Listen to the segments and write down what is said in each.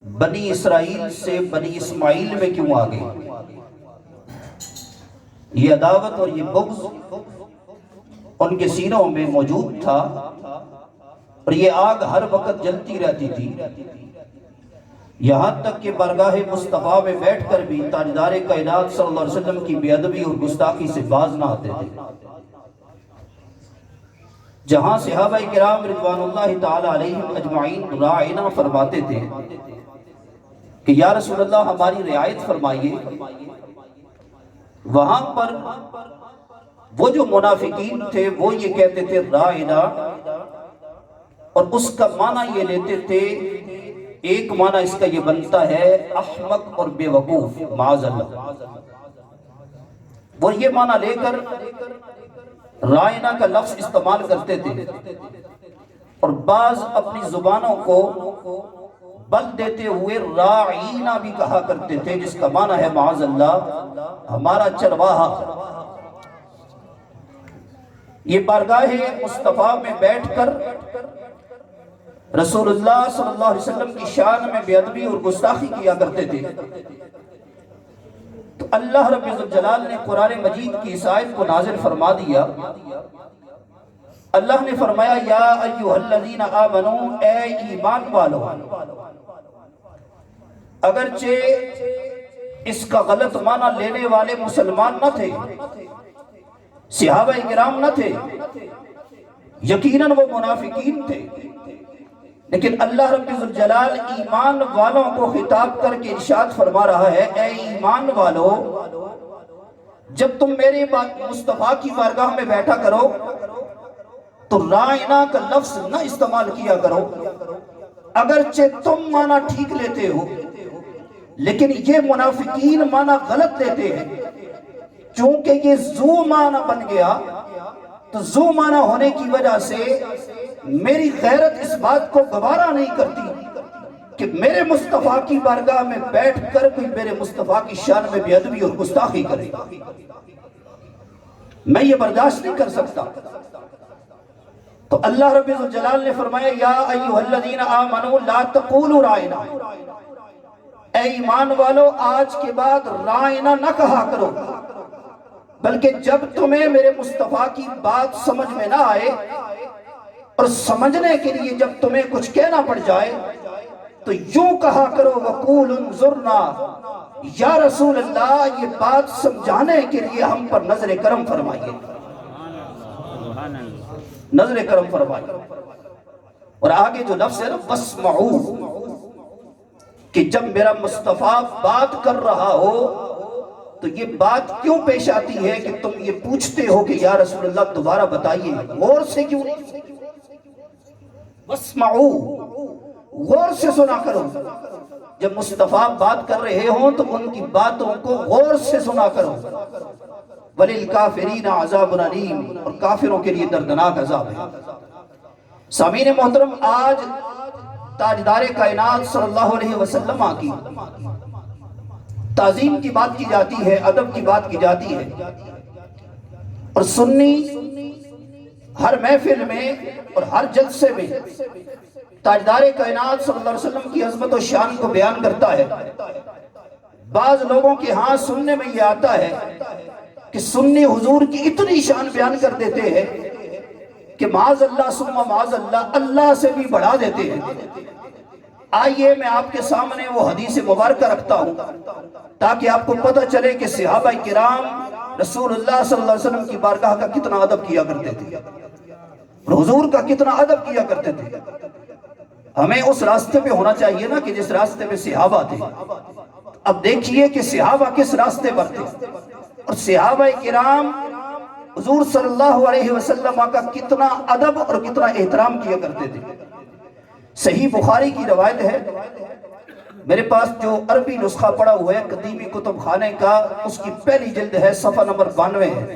بنی اسرائیل سے بنی اسماعیل میں کیوں آ گئے؟ یہ عداوت اور یہ بغض ان کے سینوں میں موجود تھا، اور یہ آگ ہر وقت جلتی رہتی تھی، یہاں تک کہ بارگاہ مصطفیٰ میں بیٹھ کر بھی تاجدار کائنات صلی اللہ علیہ وسلم کی بے ادبی اور گستاخی سے باز نہ آتے تھے۔ جہاں صحابہ کرام رضوان اللہ تعالی علیہم اجمعین راعنا فرماتے تھے کہ یا رسول اللہ ہماری رعایت فرمائیے، وہاں پر وہ جو منافقین تھے وہ یہ کہتے تھے راعنا، اور اس کا معنی یہ لیتے تھے، ایک معنی اس کا یہ بنتا ہے احمق اور بے وقوف، معاذ اللہ، وہ یہ معنی لے کر رائنا کا لفظ استعمال کرتے تھے، اور بعض اپنی زبانوں کو بل دیتے ہوئے راعینا بھی کہا کرتے تھے، جس کا معنی ہے معاذ اللہ ہمارا چرواہا۔ یہ بارگاہ مصطفیٰ میں بیٹھ کر رسول اللہ صلی اللہ علیہ وسلم کی شان میں بے ادبی اور گستاخی کیا کرتے تھے۔ تو اللہ رب الجلال نے قرآن مجید کی اس آیت کو نازل فرما دیا۔ اللہ نے فرمایا یا ایھا الذین آمنوا، اے ایمان والو، اگرچہ اس کا غلط معنی لینے والے مسلمان نہ تھے، صحابہ کرام نہ تھے، یقیناً وہ منافقین تھے، لیکن اللہ رب الجلال ایمان والوں کو خطاب کر کے ارشاد فرما رہا ہے، اے ایمان والو، جب تم میرے مصطفیٰ کی بارگاہ میں بیٹھا کرو تو رائنا کا لفظ نہ استعمال کیا کرو۔ اگرچہ تم معنی ٹھیک لیتے ہو، لیکن یہ منافقین معنی غلط لیتے ہیں، چونکہ یہ ذو معنی بن گیا، تو ذو معنی ہونے کی وجہ سے میری غیرت اس بات کو گوارا نہیں کرتی کہ میرے مصطفیٰ کی بارگاہ میں بیٹھ کر کوئی میرے مصطفیٰ کی شان میں بے ادبی اور گستاخی کرے، میں یہ برداشت نہیں کر سکتا۔ تو اللہ رب الجلال نے فرمایا یا ایھا الذین آمنوا لا تقولوا رائنا، اے ایمان والو آج کے بعد رائنا نہ کہا کرو، بلکہ جب تمہیں میرے مصطفیٰ کی بات سمجھ میں نہ آئے اور سمجھنے کے لیے جب تمہیں کچھ کہنا پڑ جائے تو یوں کہا کرو وقولوا انظرنا، یا رسول اللہ یہ بات سمجھانے کے لیے ہم پر نظر کرم فرمائیے، نظر کرم فرمائیے۔ اور آگے جو لفظ ہے نا واسمعوا، کہ جب میرا مصطفیٰ بات کر رہا ہو تو یہ بات کیوں پیش آتی ہے کہ تم یہ پوچھتے ہو کہ یا رسول اللہ دوبارہ بتائیے، غور سے کیوں نہیں؟ واسمعوا، غور سے سنا کرو، جب مصطفیٰ بات کر رہے ہوں تو ان کی باتوں کو غور سے سنا کرو۔ وَلِلْكَافِرِينَ عَذَابٌ أَلِيمٌ، اور کافروں کے لیے دردناک عذاب ہے۔ سامعین محترم، آج تاجدار کائنات صلی اللہ علیہ وسلم کی تعظیم کی بات کی جاتی ہے، ادب کی بات کی جاتی ہے، اور سنی ہر محفل میں اور ہر جلسے میں تاجدار کائنات صلی اللہ علیہ وسلم کی عظمت و شان کو بیان کرتا ہے۔ بعض لوگوں کے ہاں سننے میں یہ آتا ہے کہ سنی حضور کی اتنی شان بیان کر دیتے ہیں کہ معاذ اللہ ثم معاذ اللہ، اللہ سے بھی بڑھا دیتے ہیں۔ آئیے میں آپ کے سامنے وہ حدیث مبارکہ رکھتا ہوں تاکہ آپ کو پتہ چلے کہ صحابہ کرام رسول اللہ صلی اللہ علیہ وسلم کی بارگاہ کا کتنا ادب کیا کرتے تھے، اور حضور کا کتنا ادب کیا کرتے تھے۔ ہمیں اس راستے پہ ہونا چاہیے نا کہ جس راستے پہ صحابہ تھے۔ اب دیکھیے کہ صحابہ کس راستے پر تھے، اور صحابہ کرام حضور صلی اللہ علیہ وسلم کا کتنا ادب اور کتنا احترام کیا کرتے تھے۔ صحیح بخاری کی روایت ہے، میرے پاس جو عربی نسخہ پڑا ہوا ہے قدیمی کتب خانے کا، اس کی پہلی جلد ہے، صفحہ نمبر 92 ہے۔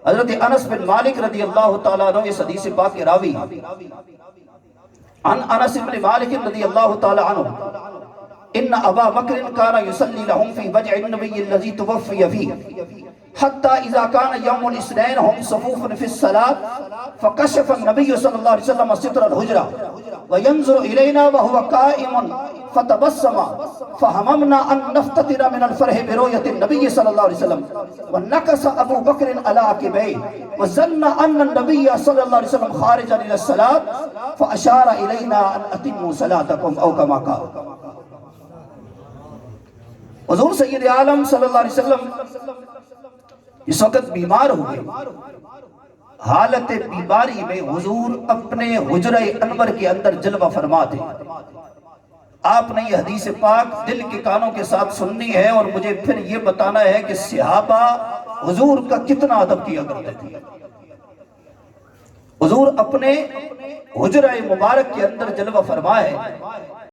حضرت انس بن مالک رضی اللہ تعالیٰ عنہ اس حدیث پاک کے راوی، عن انس بن مالک رضی اللہ تعالیٰ عنہ ان ابا بکر کان یصلی لهم فی وجع النبی الذی توفی فیہ، حتى إذا كان يوم الاثنين هم صفوف في الصلاة فكشف النبي صلى الله عليه وسلم ستر الحجرة وينظر إلينا وهو قائم فتبسم فهممنا أن نفتتن من الفرح برؤية النبي صلى الله عليه وسلم ونكس أبو بكر على عقبيه وظن أن النبي صلى الله عليه وسلم خارجا إلى الصلاة فأشار إلينا أن أتموا صلاتكم أو كما قال. حضور سید عالم صلی اللہ علیہ وسلم اس وقت بیمار ہوئے. حالت بیماری میں حضور اپنے حجرہ انور کے اندر جلوہ فرما تھے. آپ نے یہ حدیث پاک دل کے کانوں کے ساتھ سننی ہے اور مجھے پھر یہ بتانا ہے کہ صحابہ حضور کا کتنا ادب کیا کرتے تھے. حضور اپنے حجرہ مبارک کے اندر جلوہ فرما ہے.